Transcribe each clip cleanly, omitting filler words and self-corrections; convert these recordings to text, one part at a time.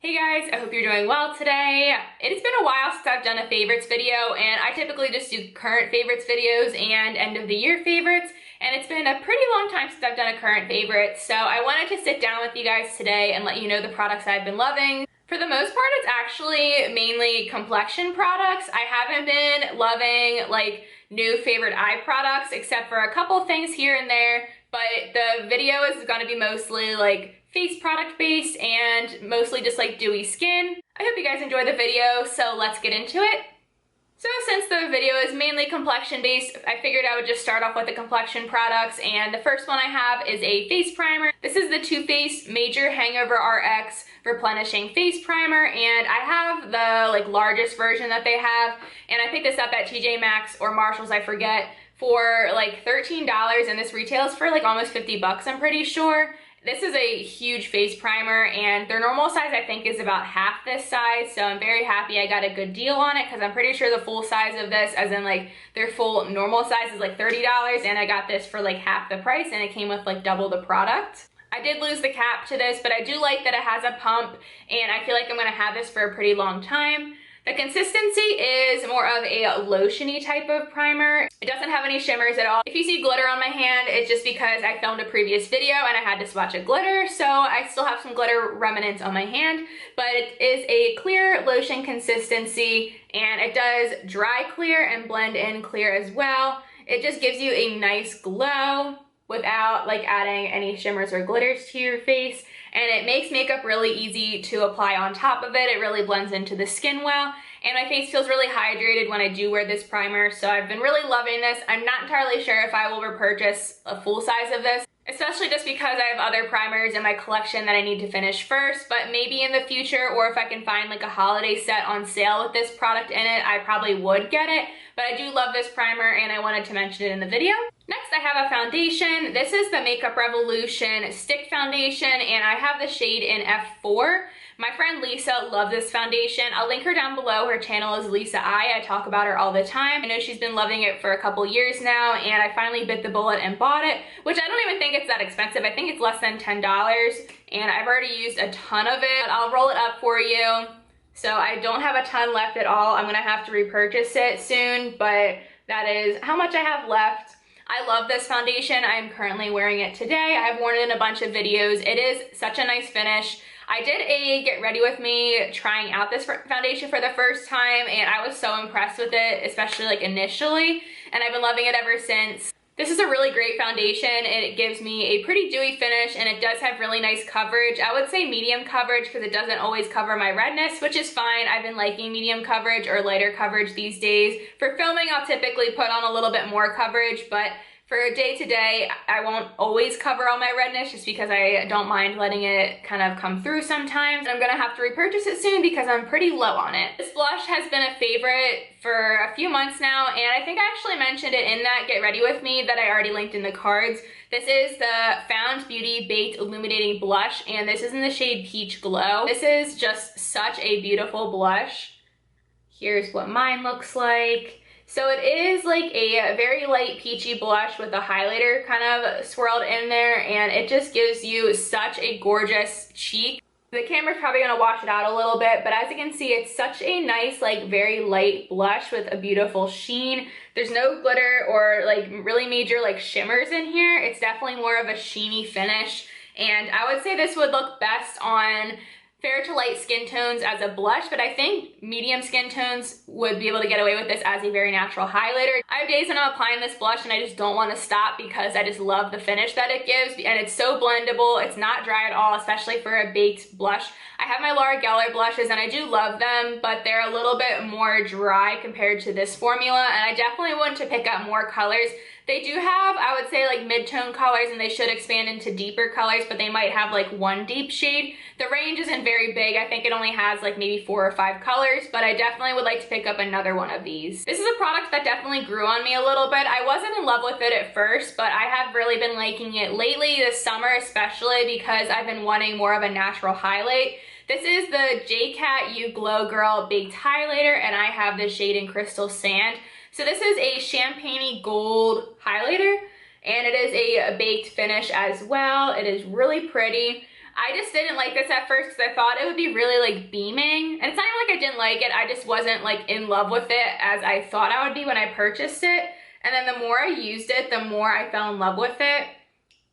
Hey guys, I hope you're doing well today. It's been a while since I've done a favorites video, and I typically just do current favorites videos and end of the year favorites, and it's been a pretty long time since I've done a current favorite, so I wanted to sit down with you guys today and let you know the products I've been loving. For the most part, it's actually mainly complexion products. I haven't been loving like new favorite eye products except for a couple things here and there, but the video is going to be mostly like face product based and mostly just like dewy skin. I hope you guys enjoy the video, so let's get into it. So since the video is mainly complexion based, I figured I would just start off with the complexion products, and the first one I have is a face primer. This is the Faced Major Hangover Rx replenishing face primer, and I have the largest version that they have, and I picked this up at TJ Maxx or Marshall's, I forget, for like $13, and this retails for like almost 50 bucks, I'm pretty sure. This is a huge face primer, and their normal size I think is about half this size, so I'm very happy I got a good deal on it because I'm pretty sure the full size of this, as in like their full normal size, is like $30, and I got this for like half the price, and it came with like double the product. I did lose the cap to this, but I do like that it has a pump, and I feel like I'm going to have this for a pretty long time. The consistency is more of a lotiony type of primer. It doesn't have any shimmers at all. If you see glitter on my hand, it's just because I filmed a previous video and I had to swatch a glitter, so I still have some glitter remnants on my hand, but it is a clear lotion consistency, and it does dry clear and blend in clear as well. It just gives you a nice glow without like adding any shimmers or glitters to your face, and it makes makeup really easy to apply on top of it. It really blends into the skin well, and my face feels really hydrated when I do wear this primer, so I've been really loving this. I'm not entirely sure if I will repurchase a full size of this, especially just because I have other primers in my collection that I need to finish first, but maybe in the future, or if I can find like a holiday set on sale with this product in it, I probably would get it. But I do love this primer, and I wanted to mention it in the video. Next, I have a foundation. This is the Makeup Revolution Stick Foundation, and I have the shade in F4. My friend Lisa loved this foundation. I'll link her down below. Her channel is Lisa I talk about her all the time. I know she's been loving it for a couple years now, and I finally bit the bullet and bought it, which I don't even think it's that expensive. I think it's less than $10, and I've already used a ton of it. I'll roll it up for you. So I don't have a ton left at all. I'm gonna have to repurchase it soon, but that is how much I have left. I love this foundation. I am currently wearing it today. I have worn it in a bunch of videos. It is such a nice finish. I did a get ready with me trying out this foundation for the first time, and I was so impressed with it, especially like initially, and I've been loving it ever since. This is a really great foundation, and it gives me a pretty dewy finish, and it does have really nice coverage. I would say medium coverage because it doesn't always cover my redness, which is fine. I've been liking medium coverage or lighter coverage these days. For filming, I'll typically put on a little bit more coverage, but for day to day, I won't always cover all my redness just because I don't mind letting it kind of come through sometimes. I'm gonna have to repurchase it soon because I'm pretty low on it. This blush has been a favorite for a few months now, and I think I actually mentioned it in that Get Ready With Me that I already linked in the cards. This is the Found Beauty Baked Illuminating Blush, and this is in the shade Peach Glow. This is just such a beautiful blush. Here's what mine looks like. So it is like a very light peachy blush with a highlighter kind of swirled in there, and it just gives you such a gorgeous cheek. The camera's probably gonna wash it out a little bit, but as you can see, it's such a nice, like very light blush with a beautiful sheen. There's no glitter or like really major like shimmers in here. It's definitely more of a sheeny finish, and I would say this would look best on fair to light skin tones as a blush, but I think medium skin tones would be able to get away with this as a very natural highlighter. I have days when I'm applying this blush and I just don't want to stop because I just love the finish that it gives, and it's so blendable. It's not dry at all, especially for a baked blush. I have my Laura Geller blushes, and I do love them, but they're a little bit more dry compared to this formula, and I definitely want to pick up more colors. They do have, I would say, like mid-tone colors, and they should expand into deeper colors, but they might have like one deep shade. The range isn't very big. I think it only has like maybe 4 or 5 colors, but I definitely would like to pick up another one of these. This is a product that definitely grew on me a little bit. I wasn't in love with it at first, but I have really been liking it lately, this summer especially, because I've been wanting more of a natural highlight. This is the JCat You Glow Girl Baked Highlighter, and I have the shade in Crystal Sand. So this is a champagne gold highlighter, and it is a baked finish as well. It is really pretty. I just didn't like this at first because I thought it would be really like beaming. And it's not even like I didn't like it, I just wasn't like in love with it as I thought I would be when I purchased it. And then the more I used it, the more I fell in love with it.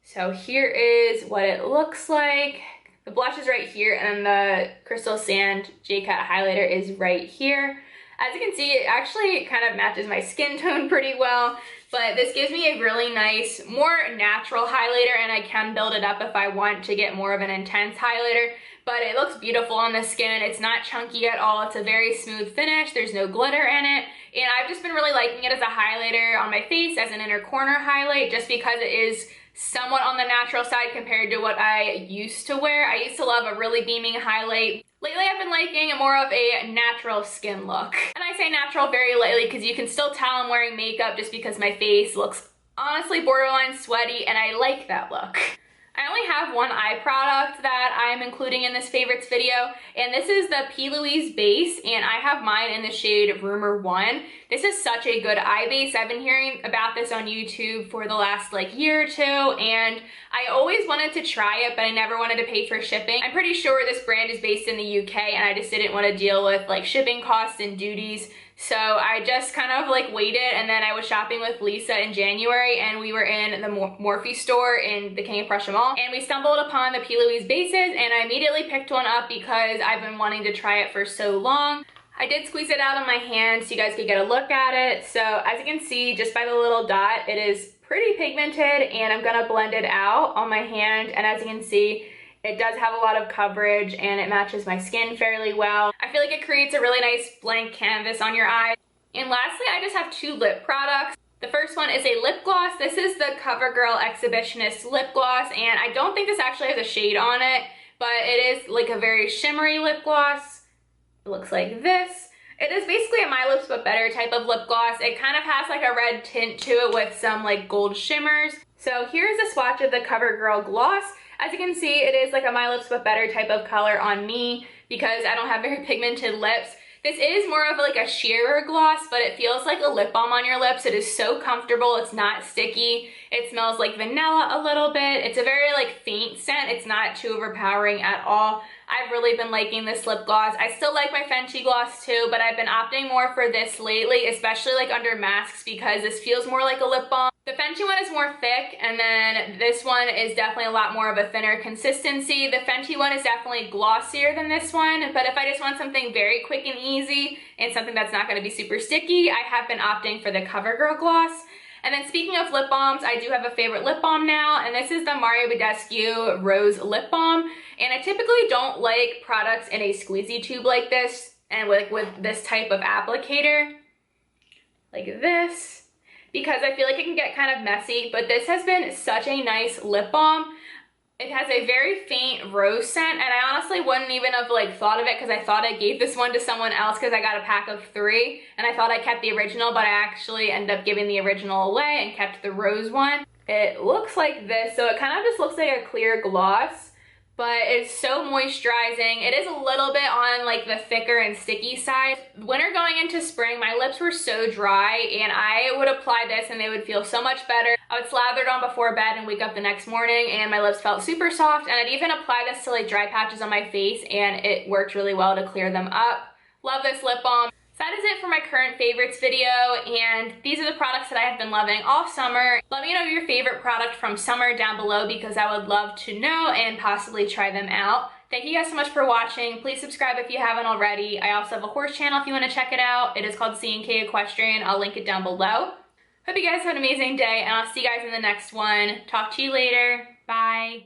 So here is what it looks like. The blush is right here, and the Crystal Sand JCat highlighter is right here. As you can see, it actually kind of matches my skin tone pretty well, but this gives me a really nice, more natural highlighter, and I can build it up if I want to get more of an intense highlighter, but it looks beautiful on the skin. It's not chunky at all. It's a very smooth finish. There's no glitter in it, and I've just been really liking it as a highlighter on my face, as an inner corner highlight, just because it is somewhat on the natural side compared to what I used to wear. I used to love a really beaming highlight. Lately I've been liking more of a natural skin look. And I say natural very lightly because you can still tell I'm wearing makeup just because my face looks honestly borderline sweaty, and I like that look. I only have one eye product that I'm including in this favorites video, and this is the PLouise base, and I have mine in the shade Rumour 1. This is such a good eye base. I've been hearing about this on YouTube for the last like year or two, and I always wanted to try it, but I never wanted to pay for shipping. I'm pretty sure this brand is based in the UK, and I just didn't want to deal with like shipping costs and duties. So I just kind of like waited, and then I was shopping with Lisa in January, and we were in the Morphe store in the King of Prussia Mall, and we stumbled upon the PLouise bases, and I immediately picked one up because I've been wanting to try it for so long. I did squeeze it out on my hand so you guys could get a look at it. So as you can see, just by the little dot, it is pretty pigmented, and I'm gonna blend it out on my hand, and as you can see, it does have a lot of coverage and it matches my skin fairly well. I feel like it creates a really nice blank canvas on your eye. And lastly, I just have two lip products. The first one is a lip gloss. This is the Covergirl Exhibitionist lip gloss, and I don't think this actually has a shade on it, but it is like a very shimmery lip gloss. It looks like this. It is basically a My Lips But Better type of lip gloss. It kind of has like a red tint to it with some like gold shimmers. So here's a swatch of the Covergirl gloss. As you can see, it is like a My Lips But Better type of color on me because I don't have very pigmented lips. This is more of like a sheerer gloss, but it feels like a lip balm on your lips. It is so comfortable. It's not sticky. It smells like vanilla a little bit. It's a very like faint scent. It's not too overpowering at all. I've really been liking this lip gloss. I still like my Fenty gloss too, but I've been opting more for this lately, especially like under masks, because this feels more like a lip balm. The Fenty one is more thick, and then this one is definitely a lot more of a thinner consistency. The Fenty one is definitely glossier than this one, but if I just want something very quick and easy and something that's not going to be super sticky, I have been opting for the Covergirl gloss. And then speaking of lip balms, I do have a favorite lip balm now, and this is the Badescu Rose lip balm. And I typically don't like products in a squeezy tube like this, and with this type of applicator, like this, because I feel like it can get kind of messy, but this has been such a nice lip balm. It has a very faint rose scent, and I honestly wouldn't even have like thought of it because I thought I gave this one to someone else because I got a pack of 3, and I thought I kept the original, but I actually ended up giving the original away and kept the rose one. It looks like this, so it kind of just looks like a clear gloss, but it's so moisturizing. It is a little bit on like the thicker and sticky side. Winter going into spring, my lips were so dry, and I would apply this and they would feel so much better. I would slather it on before bed and wake up the next morning, and my lips felt super soft, and I'd even apply this to like dry patches on my face, and it worked really well to clear them up. Love this lip balm. So that is it for my current favorites video, and these are the products that I have been loving all summer. Let me know your favorite product from summer down below because I would love to know and possibly try them out. Thank you guys so much for watching. Please subscribe if you haven't already. I also have a horse channel if you want to check it out. It is called C&K Equestrian. I'll link it down below. Hope you guys have an amazing day, and I'll see you guys in the next one. Talk to you later. Bye.